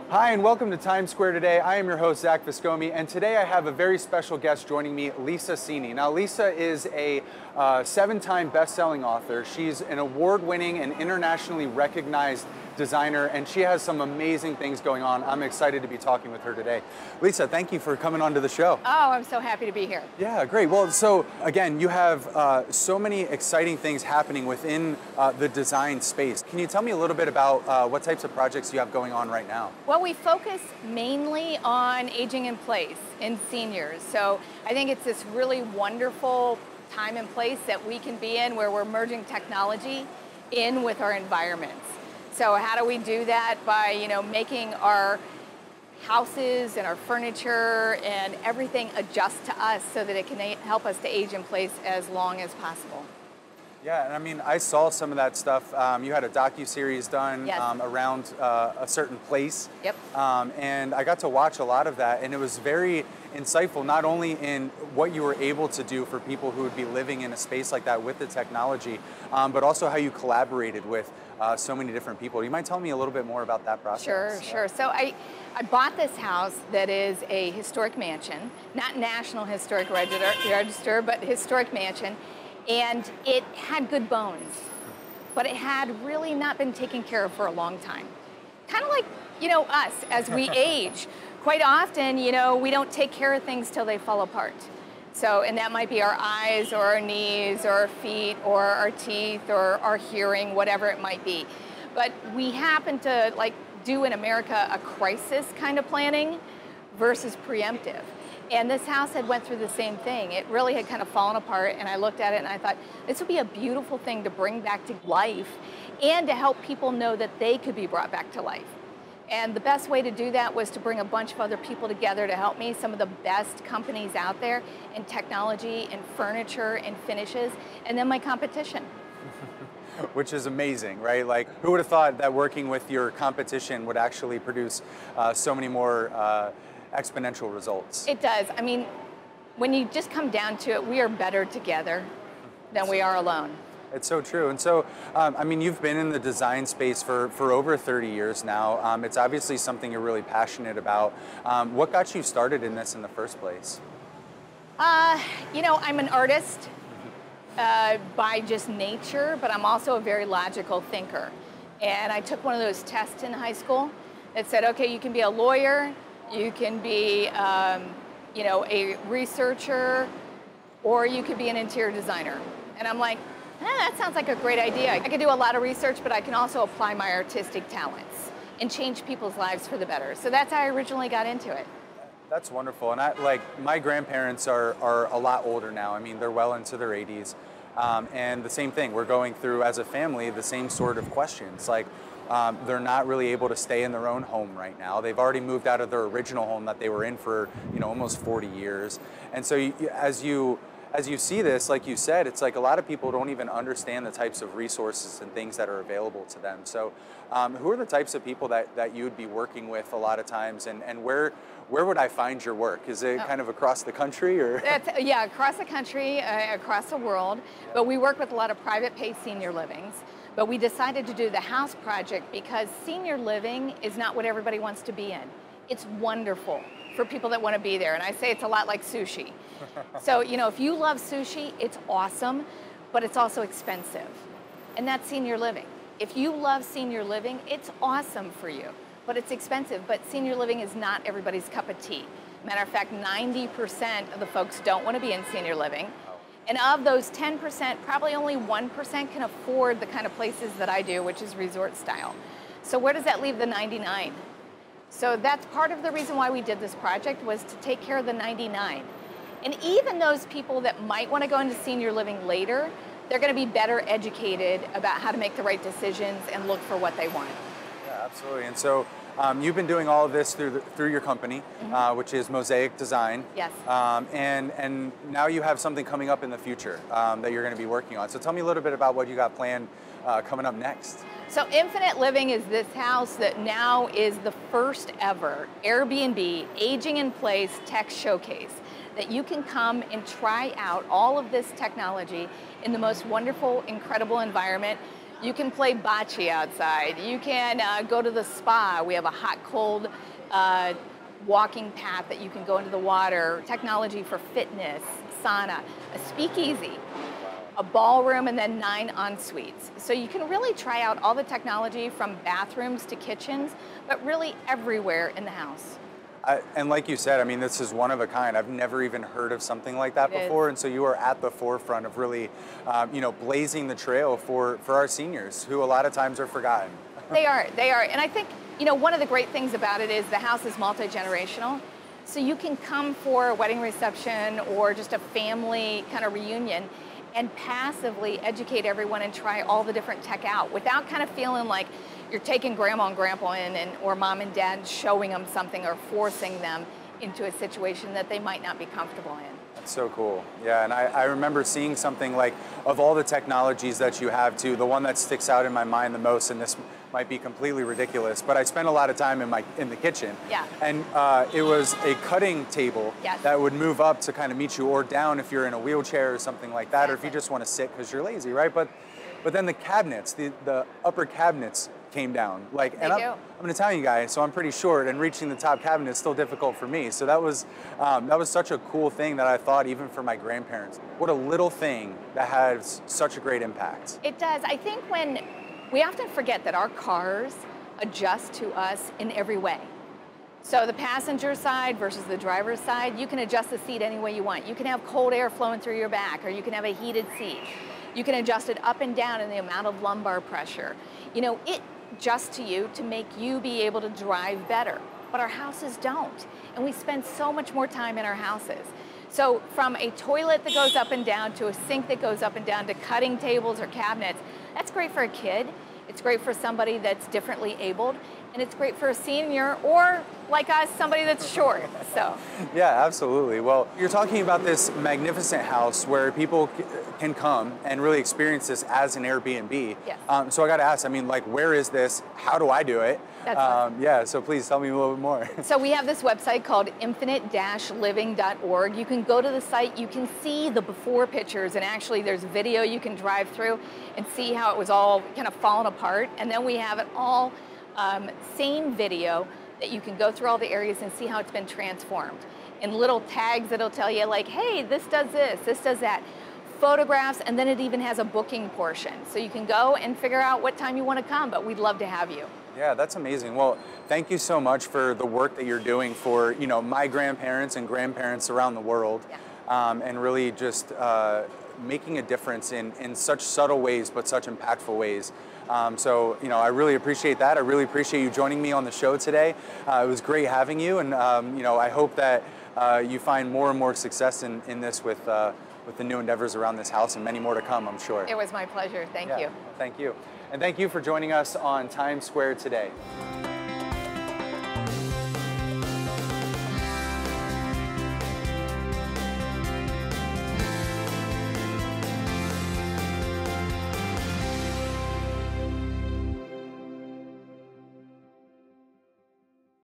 Hi, and welcome to Times Square today. I am your host, Zac Viscomi, and today I have a very special guest joining me, Lisa Cini. Now, Lisa is a 7-time best-selling author. She's an award-winning and internationally recognized designer, and she has some amazing things going on. I'm excited to be talking with her today. Lisa, thank you for coming onto the show. Oh, I'm so happy to be here. Yeah, great. Well, so again, you have so many exciting things happening within the design space. Can you tell me a little bit about what types of projects you have going on right now? Well, we focus mainly on aging in place in seniors. So I think it's this really wonderful time and place that we can be in where we're merging technology in with our environments. So how do we do that? By, making our houses and our furniture and everything adjust to us so that it can help us to age in place as long as possible. Yeah, and I mean, I saw some of that stuff. You had a docu-series done Yes. Around a certain place. Yep. And I got to watch a lot of that, and it was very insightful, not only in what you were able to do for people who would be living in a space like that with the technology, but also how you collaborated with so many different people. You might tell me a little bit more about that process? Sure. So I bought this house that is a historic mansion, not National Historic Register, but historic mansion. And it had good bones, but it had really not been taken care of for a long time. Kind of like, us as we age. Quite often, we don't take care of things till they fall apart. So, and that might be our eyes or our knees or our feet or our teeth or our hearing, whatever it might be. But we happen to do in America a crisis kind of planning versus preemptive. And this house had went through the same thing. It really had kind of fallen apart, and I looked at it and I thought, this would be a beautiful thing to bring back to life and to help people know that they could be brought back to life. And the best way to do that was to bring a bunch of other people together to help me, some of the best companies out there in technology and furniture and finishes, and then my competition. Which is amazing, right? Like, who would have thought that working with your competition would actually produce so many more exponential results? It does. I mean, when you just come down to it, we are better together than we are alone. It's so true. And so, I mean, you've been in the design space for over 30 years now. It's obviously something you're really passionate about. What got you started in this in the first place? I'm an artist by just nature, but I'm also a very logical thinker. And I took one of those tests in high school that said, okay, you can be a lawyer, you can be, a researcher, or you could be an interior designer. And I'm like, that sounds like a great idea. I could do a lot of research, but I can also apply my artistic talents and change people's lives for the better. So that's how I originally got into it. That's wonderful. And my grandparents are a lot older now. I mean, they're well into their 80s. And the same thing, we're going through as a family the same sort of questions. They're not really able to stay in their own home right now. They've already moved out of their original home that they were in for almost 40 years. And so as you see this, like you said, it's like a lot of people don't even understand the types of resources and things that are available to them. So who are the types of people that you would be working with a lot of times, and where would I find your work? Is it kind of across the country, or? Yeah, across the country, across the world. Yeah. But we work with a lot of private pay senior livings. But we decided to do the house project because senior living is not what everybody wants to be in. It's wonderful for people that want to be there. And I say it's a lot like sushi. So, if you love sushi, it's awesome, but it's also expensive. And that's senior living. If you love senior living, it's awesome for you, but it's expensive. But senior living is not everybody's cup of tea. Matter of fact, 90% of the folks don't want to be in senior living. And of those 10%, probably only 1% can afford the kind of places that I do, which is resort style. So where does that leave the 99? So that's part of the reason why we did this project, was to take care of the 99. And even those people that might want to go into senior living later, they're going to be better educated about how to make the right decisions and look for what they want. Yeah, absolutely. And so you've been doing all of this through your company, which is Mosaic Design. Yes. And now you have something coming up in the future that you're going to be working on. So tell me a little bit about what you got planned coming up next? So Infinite Living is this house that now is the first ever Airbnb aging in place tech showcase that you can come and try out all of this technology in the most wonderful, incredible environment. You can play bocce outside. You can go to the spa. We have a hot, cold walking path that you can go into the water, technology for fitness, sauna, a speakeasy, a ballroom, and then 9 en-suites. So you can really try out all the technology from bathrooms to kitchens, but really everywhere in the house. And like you said, I mean, this is one of a kind. I've never even heard of something like that before, and so you are at the forefront of really, blazing the trail for our seniors, who a lot of times are forgotten. They are, and I think, one of the great things about it is the house is multi-generational, so you can come for a wedding reception or just a family kind of reunion and passively educate everyone and try all the different tech out without kind of feeling like you're taking grandma and grandpa in or mom and dad showing them something or forcing them into a situation that they might not be comfortable in. That's so cool. Yeah, and I remember seeing something like, of all the technologies that you have too, the one that sticks out in my mind the most, and this might be completely ridiculous, but I spent a lot of time in the kitchen. Yeah. And it was a cutting table that would move up to kind of meet you, or down if you're in a wheelchair or something like that, or if you just want to sit because you're lazy, right? But then the cabinets, the upper cabinets came down. I'm an Italian guy, so I'm pretty short, and reaching the top cabinet is still difficult for me. So that was such a cool thing that I thought, even for my grandparents, what a little thing that has such a great impact. It does. I think when we often forget that our cars adjust to us in every way. So the passenger side versus the driver's side, you can adjust the seat any way you want. You can have cold air flowing through your back, or you can have a heated seat. You can adjust it up and down in the amount of lumbar pressure. It adjusts to you to make you be able to drive better. But our houses don't. And we spend so much more time in our houses. So from a toilet that goes up and down to a sink that goes up and down to cutting tables or cabinets, that's great for a kid. It's great for somebody that's differently abled. And it's great for a senior, or like us, somebody that's short. So yeah, absolutely. Well, you're talking about this magnificent house where people can come and really experience this as an Airbnb. Yes. So I got to ask, where is this? How do I do it? That's awesome. Yeah, so please tell me a little bit more. So we have this website called infinite-living.org. You can go to the site, you can see the before pictures, and actually there's video you can drive through and see how it was all kind of fallen apart. And then we have it all same video that you can go through all the areas and see how it's been transformed. And little tags that'll tell you like, hey, this does that. Photographs, and then it even has a booking portion. So you can go and figure out what time you want to come, but we'd love to have you. Yeah, that's amazing. Well, thank you so much for the work that you're doing for, my grandparents and grandparents around the world. Yeah. And really just making a difference in such subtle ways, but such impactful ways. So, I really appreciate that. I really appreciate you joining me on the show today. It was great having you, and I hope that you find more and more success in this with the new endeavors around this house, and many more to come, I'm sure. It was my pleasure. Thank you. Thank you. And thank you for joining us on Times Square today.